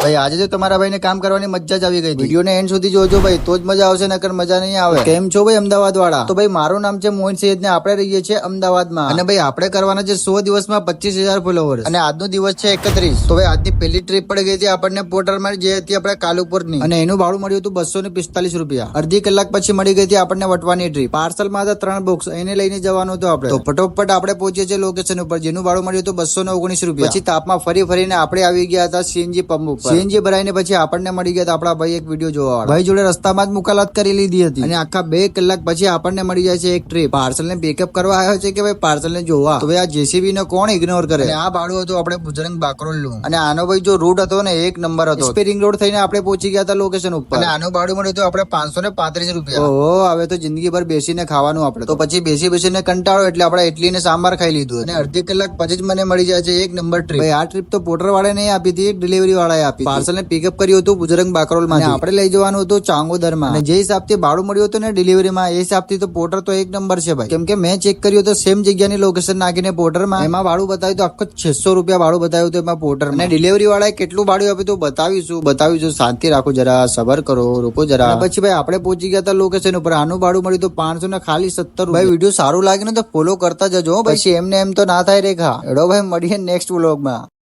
ભાઈ આજે તો તમારા ભાઈને કામ કરવાની મજા જ આવી ગઈ. વિડીયો ને એન્ડ સુધી જોજો ભાઈ, તો જ મજા આવશે, નકર મજા નહીં આવે. કેમ છો ભાઈ અમદાવાદ વાળા? તો ભાઈ મારું નામ છે મોહન સૈયદ ને આપણે રહીએ છીએ અમદાવાદમાં. અને ભાઈ આપણે કરવાના છે 100 દિવસમાં 25,000 ફોલોવર્સ. અને આજનો દિવસ છે 31. તો ભાઈ આજની પહેલી ટ્રીપ પડી ગઈ હતી આપણને પોર્ટરમાં, જે હતી આપણે કાલુપુર ની, અને એનું ભાડું મળ્યું હતું 245 રૂપિયા. અડધી કલાક પછી મળી ગઈ હતી આપણને વટવાની ટ્રીપ. પાર્સલમાં હતા 3 બોક્સ, એને લઈને જવાનું હતું આપણે. તો ફટોફટ આપણે પહોંચીએ છીએ લોકેશન ઉપર, જેનું ભાડું મળ્યું હતું 219 રૂપિયા. પછી તાપમાં ફરીને આપણે આવી ગયા હતા સીએનજી પંપ ઉપર. સીએનજી ભરાઈને પછી આપણને મળી ગયા હતા આપણા ભાઈ એક વિડીયો જોવા ભાઈ જોડે રસ્તામાં જ મુલાકાત કરી લીધી હતી. અને આખા 2 કલાક પછી આપણને મળી જાય છે એક ટ્રીપ. પાર્સલ ને પિકઅપ કરવા આવ્યો છે કે ભાઈ પાર્સલ ને જોવા? તો ભાઈ આ જેસીબી ને કોણ ઇગ્નોર કરે? આ ભાડું હતું આપણે બુજરંગ બાકરોલ નું. અને આનો ભાઈ જો રૂટ હતો ને એક નંબર હતો. સ્પેરિંગ રોડ થઈને આપણે પહોંચી ગયા હતા લોકેશન ઉપર. અને આનું ભાડું મળ્યું હતું આપણે 535 રૂપિયા. ઓહો, હવે તો જિંદગીભર બેસીને ખાવાનું આપણે. તો પછી બેસીને કંટાળો એટલે આપણે ઇડલી ને સાંભાર ખાઈ લીધું. અને અડધી કલાક પછી જ મને મળી જાય છે એક નંબર ટ્રીપ. ભાઈ આ ટ્રીપ તો પોર્ટર વાળા નહીં આપી હતી, ડિલિવરી વાળાએ આપી. પાર્સલ ને પિકઅપ કર્યું હતું બુજરંગ બાકરોલ માં. આપણે લઈ જવાનું હતું ચાંગોદર માં. અને જે હિસાબથી ભાડું મળ્યું હતું ને ડિલિવરીમાં, એ હિસાબથી તો પોર્ટર તો એક નંબર છે ભાઈ. કેમ કે મેં ચેક કર્યું તો સેમ જગ્યાની લોકેશન નાખીને પોર્ટર માં, એમાં ભાડું બતાવ્યું તો આખો 600 રૂપિયા ભાડું બતાવ્યું હતું એમાં પોર્ટર. અને ડિલિવરી વાળાએ કેટલું ભાડું આપ્યું તો બતાવીશું. શાંતિ રાખો જરા, સબર કરો, રોકો જરા. પછી ભાઈ આપણે પહોંચી ગયા હતા લોકેશન ઉપર. આનું ભાડું મળ્યું તો 570 રૂપિયા. ભાઈ વિડીયો સારું લાગે ને તો ફોલો કરતા જજો. પછી એમને એમ તો ના થાય રેખા. એડો ભાઈ મળીએ નેક્સ્ટ વ્લોગમાં.